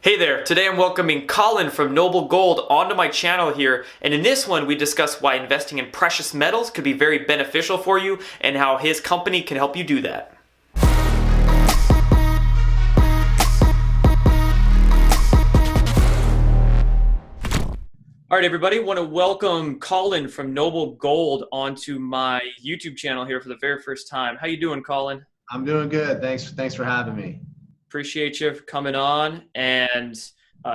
Hey there, today I'm welcoming Colin from Noble Gold onto my channel here, and in this one we discuss why investing in precious metals could be very beneficial for you and how his company can help you do that. All right, everybody, want to welcome Colin from Noble Gold onto my YouTube channel here for the very first time. How you doing, Colin? I'm doing good. Thanks for having me. Appreciate you for coming on and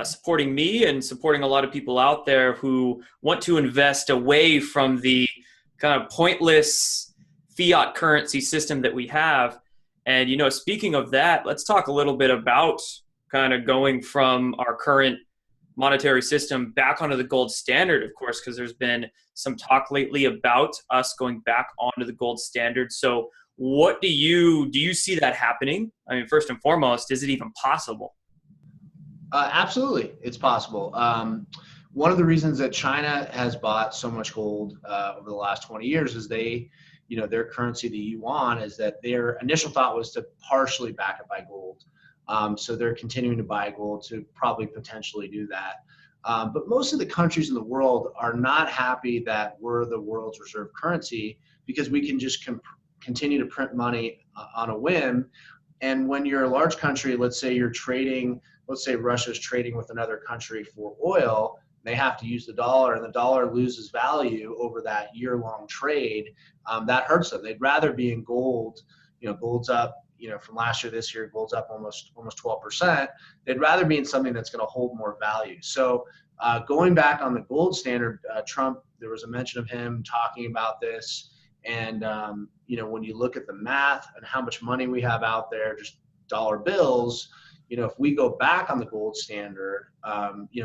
supporting me and supporting a lot of people out there who want to invest away from the kind of pointless fiat currency system that we have. And, you know, speaking of that, let's talk a little bit about kind of going from our current monetary system back onto the gold standard, of course, because there's been some talk lately about us going back onto the gold standard. So what do you see that happening? I mean, first and foremost, is it even possible? Absolutely, it's possible. One of the reasons that China has bought so much gold over the last 20 years is their currency, the yuan, is that their initial thought was to partially back it by gold. So they're continuing to buy gold to probably potentially do that. But most of the countries in the world are not happy that we're the world's reserve currency because we can just continue to print money on a whim. And when you're a large country, let's say Russia's trading with another country for oil, they have to use the dollar and the dollar loses value over that year-long trade. That hurts them. They'd rather be in gold. Gold's up, from last year, this year, gold's up almost 12%. They'd rather be in something that's going to hold more value. So going back on the gold standard, Trump, there was a mention of him talking about this. And, when you look at the math and how much money we have out there, just dollar bills, if we go back on the gold standard,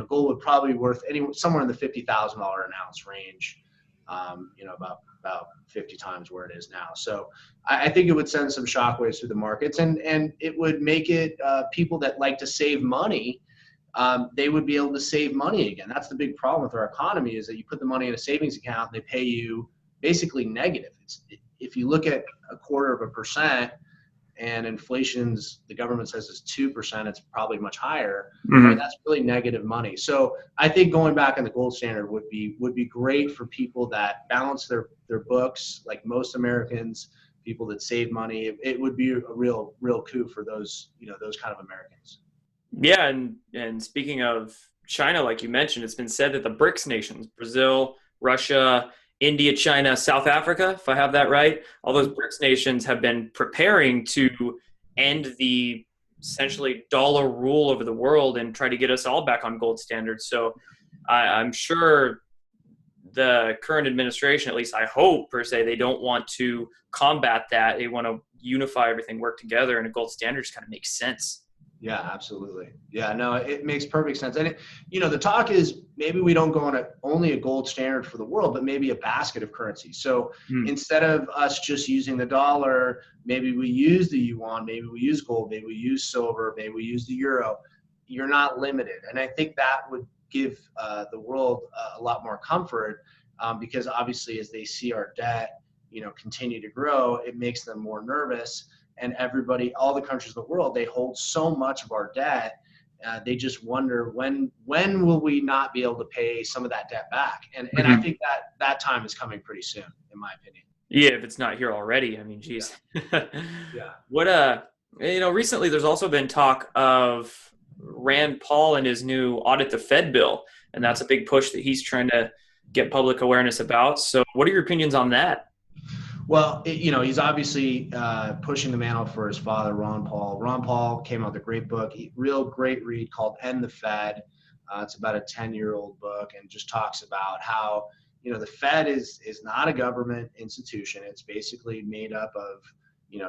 gold would probably be worth somewhere in the $50,000 an ounce range, about 50 times where it is now. So I think it would send some shockwaves through the markets, and it would make it people that like to save money, they would be able to save money again. That's the big problem with our economy, is that you put the money in a savings account, they pay you basically negative. If you look at 0.25%, and inflation's, the government says, is 2%, it's probably much higher. Mm-hmm. Right? That's really negative money. So I think going back on the gold standard would be great for people that balance their books, like most Americans, people that save money. It would be a real coup for those kind of Americans. Yeah, and speaking of China, like you mentioned, it's been said that the BRICS nations, Brazil, Russia, India, China, South Africa, if I have that right, all those BRICS nations have been preparing to end the essentially dollar rule over the world and try to get us all back on gold standards. So I'm sure the current administration, at least I hope per se, they don't want to combat that. They want to unify everything, work together, and a gold standard just kind of makes sense. Yeah, absolutely. Yeah, no, it makes perfect sense. And the talk is maybe we don't go on only a gold standard for the world, but maybe a basket of currencies. So instead of us just using the dollar, maybe we use the yuan, maybe we use gold, maybe we use silver, maybe we use the euro. You're not limited. And I think that would give the world a lot more comfort, because obviously as they see our debt, continue to grow, it makes them more nervous. And all the countries in the world, they hold so much of our debt. They just wonder when will we not be able to pay some of that debt back? And I think that time is coming pretty soon, in my opinion. Yeah, if it's not here already, I mean, geez. Yeah. What recently there's also been talk of Rand Paul and his new audit the Fed bill, and that's a big push that he's trying to get public awareness about. So what are your opinions on that? Well, he's obviously pushing the mantle for his father, Ron Paul. Ron Paul came out with a great book, real great read, called End the Fed. It's about a 10-year-old book, and just talks about how, the Fed is not a government institution. It's basically made up of,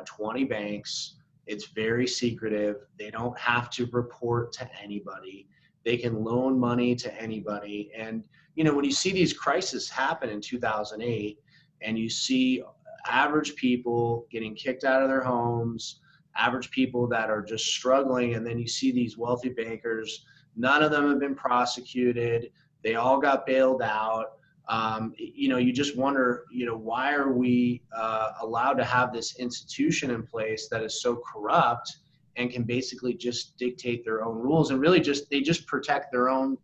20 banks. It's very secretive. They don't have to report to anybody. They can loan money to anybody. And, when you see these crises happen in 2008, and you see average people getting kicked out of their homes, average people that are just struggling, and then you see these wealthy bankers, none of them have been prosecuted, they all got bailed out. You just wonder, why are we allowed to have this institution in place that is so corrupt and can basically just dictate their own rules, and really they just protect their own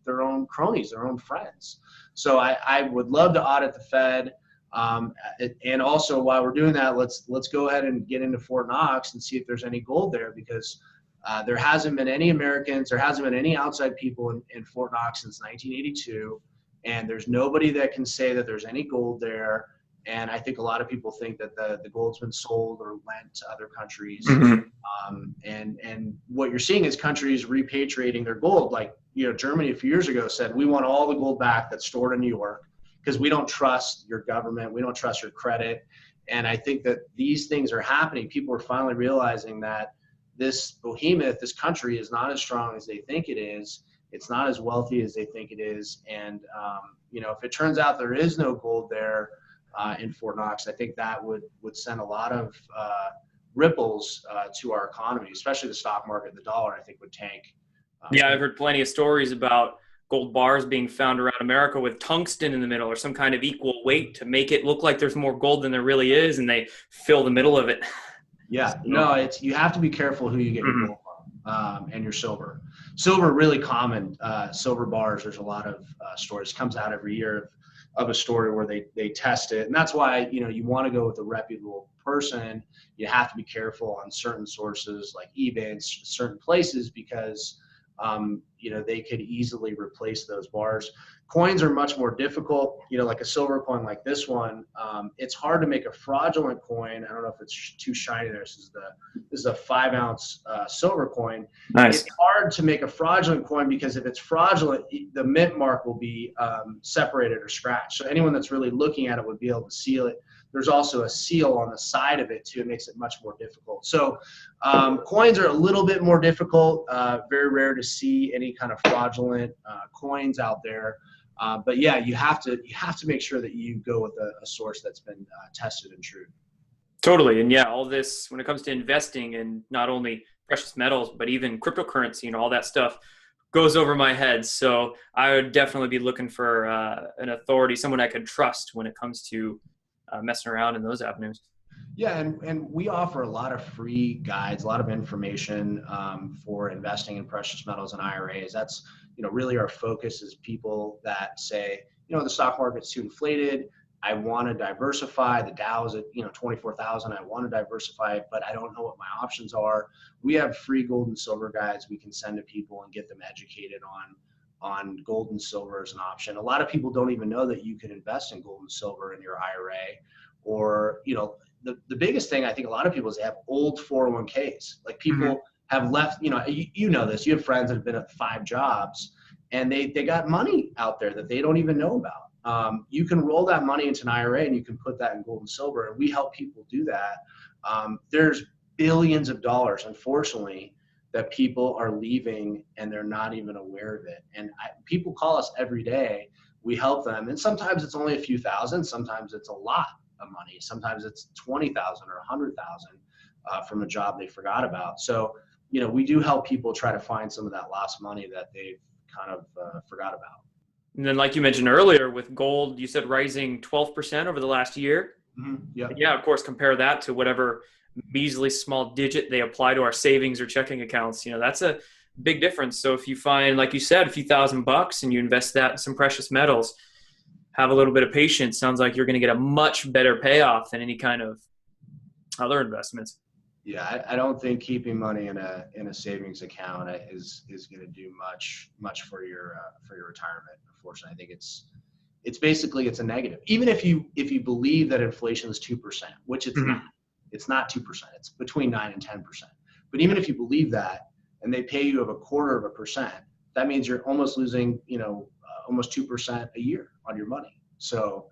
cronies, their own friends. So I would love to audit the Fed. And also, while we're doing that, let's go ahead and get into Fort Knox and see if there's any gold there, because there hasn't been any Americans, there hasn't been any outside people in Fort Knox since 1982, and there's nobody that can say that there's any gold there. And I think a lot of people think that the gold's been sold or lent to other countries. And what you're seeing is countries repatriating their gold. Like, Germany a few years ago said, we want all the gold back that's stored in New York, because we don't trust your government, we don't trust your credit. And I think that these things are happening. People are finally realizing that this behemoth, this country, is not as strong as they think it is. It's not as wealthy as they think it is. And if it turns out there is no gold there in Fort Knox, I think that would send a lot of ripples to our economy, especially the stock market. The dollar, I think, would tank. Yeah, I've heard plenty of stories about gold bars being found around America with tungsten in the middle or some kind of equal weight to make it look like there's more gold than there really is, and they fill the middle of it. Yeah, no, you have to be careful who you get your gold from, and your silver. Silver, really common. Silver bars, there's a lot of stories. Comes out every year of a story where they test it, and that's why you want to go with a reputable person. You have to be careful on certain sources like eBay and certain places, because they could easily replace those bars. Coins are much more difficult, like a silver coin like this one. It's hard to make a fraudulent coin. I don't know if it's too shiny there. This is a 5-ounce silver coin. Nice. It's hard to make a fraudulent coin, because if it's fraudulent, the mint mark will be separated or scratched. So anyone that's really looking at it would be able to seal it. There's also a seal on the side of it too. It makes it much more difficult. So coins are a little bit more difficult. Very rare to see any kind of fraudulent coins out there. But yeah, you have to make sure that you go with a source that's been tested and true. Totally. And yeah, all this, when it comes to investing in not only precious metals, but even cryptocurrency and all that stuff, goes over my head. So I would definitely be looking for an authority, someone I could trust when it comes to messing around in those avenues. Yeah, and we offer a lot of free guides, a lot of information for investing in precious metals and IRAs. That's really our focus, is people that say, the stock market's too inflated. I want to diversify. The Dow is at 24,000. I want to diversify, but I don't know what my options are. We have free gold and silver guides we can send to people and get them educated on gold and silver as an option. A lot of people don't even know that you can invest in gold and silver in your IRA, or the biggest thing I think a lot of people is they have old 401ks. Like people have left, you know this, you have friends that have been at 5 jobs and they got money out there that they don't even know about. You can roll that money into an IRA and you can put that in gold and silver, and we help people do that. There's billions of dollars, unfortunately, that people are leaving and they're not even aware of it. And people call us every day. We help them, and sometimes it's only a few thousand, sometimes it's a lot of money, sometimes it's 20,000 or 100,000 from a job they forgot about. So we do help people try to find some of that lost money that they've kind of forgot about. And then, like you mentioned earlier, with gold, you said rising 12% over the last year. Yep. Yeah, of course, compare that to whatever measly small digit they apply to our savings or checking accounts. That's a big difference. So if you find, like you said, a few $1,000 and you invest that in some precious metals, have a little bit of patience, sounds like you're going to get a much better payoff than any kind of other investments. Yeah, I don't think keeping money in a savings account is going to do much for your retirement. Unfortunately, I think it's basically a negative. Even if you believe that inflation is 2%, which it's not. It's not 2%. It's between 9 and 10%. But even if you believe that, and they pay you of 1/4%, that means you're almost losing, almost 2% a year on your money. So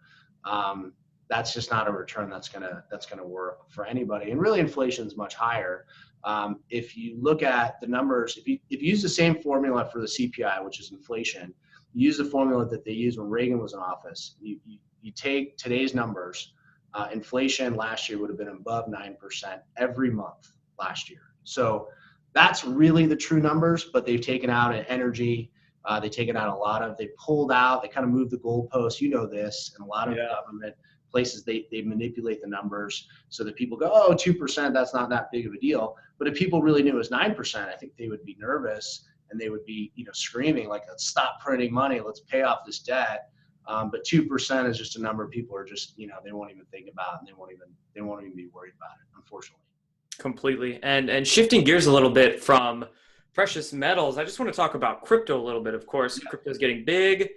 that's just not a return that's gonna work for anybody. And really, inflation is much higher. If you look at the numbers, if you use the same formula for the CPI, which is inflation, you use the formula that they used when Reagan was in office. You take today's numbers. Inflation last year would have been above 9% every month last year. So that's really the true numbers, but they've taken out an energy. They've taken out they pulled out, they kind of moved the goalposts. This, and a lot of government places they manipulate the numbers so that people go, oh, 2%, that's not that big of a deal. But if people really knew it was 9%, I think they would be nervous and they would be, screaming like, let's stop printing money, let's pay off this debt. But 2% is just a number people are just, they won't even think about, and they won't even be worried about it, unfortunately. Completely. And shifting gears a little bit from precious metals, I just want to talk about crypto a little bit. Of course, crypto is getting big.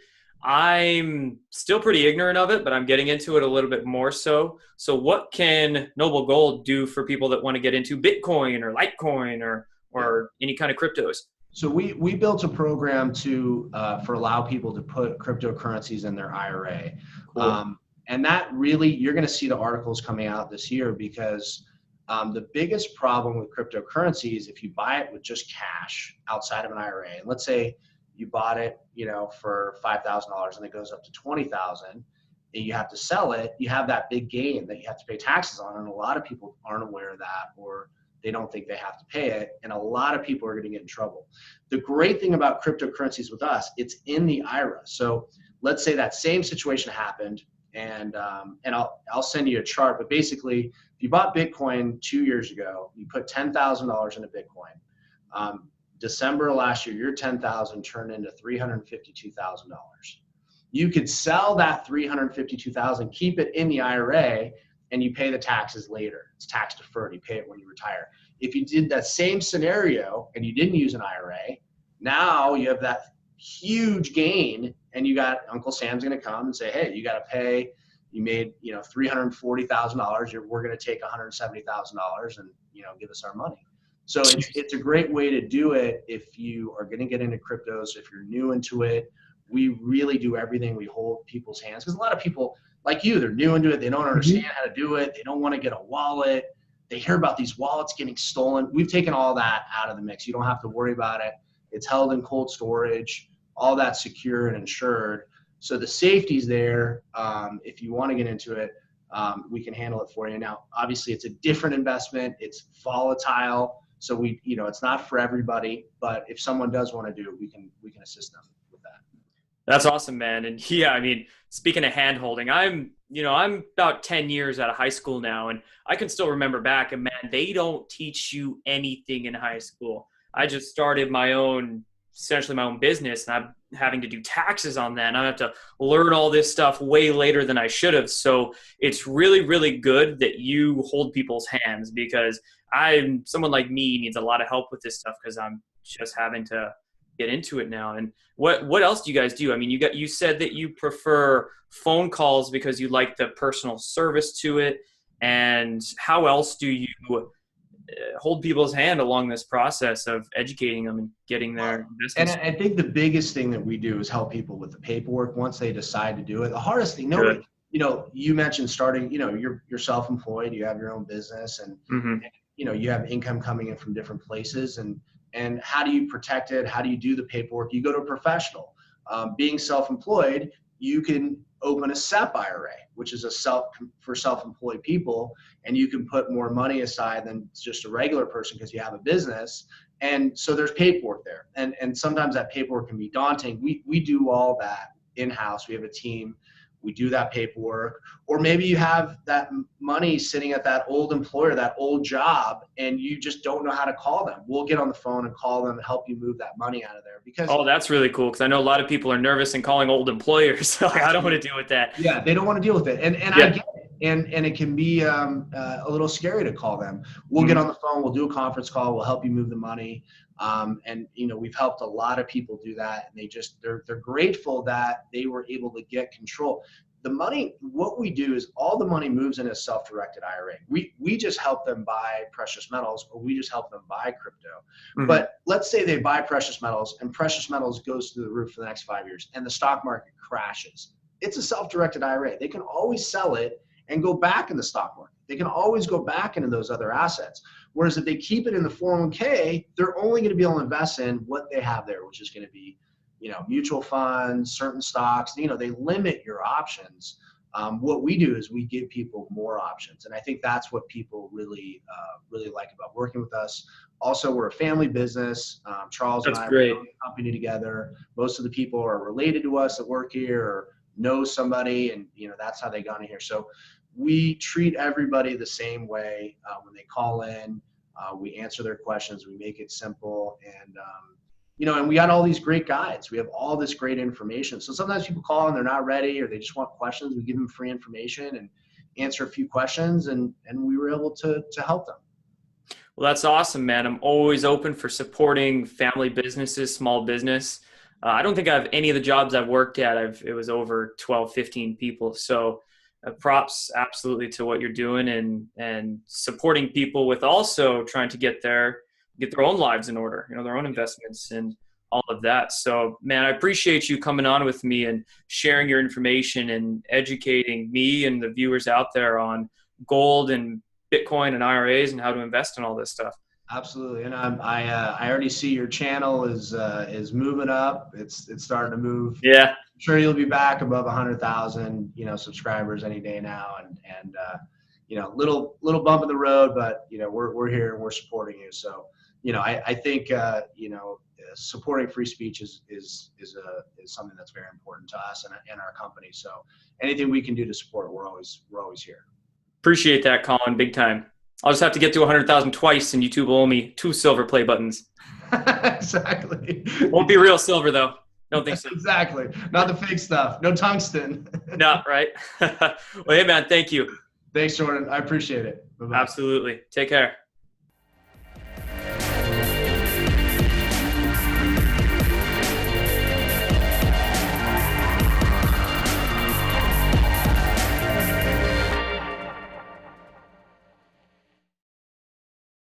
I'm still pretty ignorant of it, but I'm getting into it a little bit more so. So what can Noble Gold do for people that want to get into Bitcoin or LiteCoin or any kind of cryptos? So we built a program for allow people to put cryptocurrencies in their IRA. Cool. And that really, you're going to see the articles coming out this year because the biggest problem with cryptocurrency is if you buy it with just cash outside of an IRA, and let's say you bought it, for $5,000 and it goes up to $20,000, and you have to sell it, you have that big gain that you have to pay taxes on, and a lot of people aren't aware of that, or they don't think they have to pay it, and a lot of people are going to get in trouble. The great thing about cryptocurrencies with us, it's in the IRA. So let's say that same situation happened, and I'll send you a chart, but basically, if you bought Bitcoin 2 years ago, you put $10,000 into Bitcoin. December of last year, your $10,000 turned into $352,000. You could sell that $352,000, keep it in the IRA, and you pay the taxes later. It's tax deferred. You pay it when you retire. If you did that same scenario and you didn't use an IRA, now you have that huge gain, and you got Uncle Sam's going to come and say, hey, you got to pay. You made $340,000. We're going to take $170,000 and give us our money. So it's a great way to do it if you are going to get into cryptos. If you're new into it, we really do everything. We hold people's hands, because a lot of people like you, they're new into it. They don't understand how to do it. They don't want to get a wallet. They hear about these wallets getting stolen. We've taken all that out of the mix. You don't have to worry about it. It's held in cold storage, all that's secure and insured. So the safety's there. If you want to get into it, we can handle it for you. Now, obviously, it's a different investment. It's volatile. So it's not for everybody. But if someone does want to do it, we can assist them with that. That's awesome, man. And yeah, I mean, speaking of hand holding, I'm about 10 years out of high school now, and I can still remember back, and man, they don't teach you anything in high school. I just started essentially my own business, and I'm having to do taxes on that, and I have to learn all this stuff way later than I should have. So it's really, really good that you hold people's hands, because someone like me needs a lot of help with this stuff, because I'm just having to get into it now. And what else do you guys do? I mean, you said that you prefer phone calls because you like the personal service to it. And how else do you hold people's hand along this process of educating them and getting their business? And I think the biggest thing that we do is help people with the paperwork once they decide to do it. The hardest thing, you mentioned starting, you're self-employed, you have your own business, and you have income coming in from different places, and how do you protect it? How do you do the paperwork? You go to a professional. Being self-employed, you can open a SEP IRA, which is for self-employed people, and you can put more money aside than just a regular person because you have a business. And so there's paperwork there, and sometimes that paperwork can be daunting. We do all that in-house. We have a team. We do that paperwork. Or maybe you have that money sitting at that old employer, that old job, and you just don't know how to call them. We'll get on the phone and call them and help you move that money out of there. Oh, that's really cool, because I know a lot of people are nervous in calling old employers. So I don't want to deal with that. Yeah, they don't want to deal with it. And I get it. And it can be a little scary to call them. We'll get on the phone. We'll do a conference call. We'll help you move the money. And we've helped a lot of people do that, and they're grateful that they were able to get control. The money, what we do is all the money moves in a self-directed IRA. We just help them buy precious metals, or we just help them buy crypto. But let's say they buy precious metals, and precious metals goes through the roof for the next 5 years, and the stock market crashes. It's a self-directed IRA. They can always sell it and go back in the stock market. They can always go back into those other assets. Whereas if they keep it in the 401k, they're only going to be able to invest in what they have there, which is going to be, mutual funds, certain stocks. They limit your options. What we do is we give people more options, and I think that's what people really like about working with us. Also, we're a family business. Charles and I own a company together. Most of the people are related to us that work here, or knows somebody, and that's how they got in here. So we treat everybody the same way when they call in. We answer their questions. We make it simple, and and we got all these great guides. We have all this great information. So sometimes people call and they're not ready, or they just want questions. We give them free information and answer a few questions, and we were able to help them. Well, that's awesome, man. I'm always open for supporting family businesses, small business. I don't think I have any of the jobs I've worked at. It was over 12, 15 people. So props absolutely to what you're doing, and supporting people with also trying to get their own lives in order, their own investments and all of that. So, man, I appreciate you coming on with me and sharing your information and educating me and the viewers out there on gold and Bitcoin and IRAs and how to invest in all this stuff. Absolutely, and I already see your channel is moving up. It's starting to move. Yeah, I'm sure you'll be back above 100,000 subscribers any day now, and little bump in the road, but we're here and we're supporting you. So I think supporting free speech is something that's very important to us and our company. So anything we can do to support, we're always here. Appreciate that, Colin, big time. I'll just have to get to 100,000 twice, and YouTube will owe me 2 silver play buttons. Exactly. Won't be real silver, though. Don't think so. Exactly. Not the fake stuff. No tungsten. No, right? Well, hey, man, thank you. Thanks, Jordan. I appreciate it. Bye-bye. Absolutely. Take care.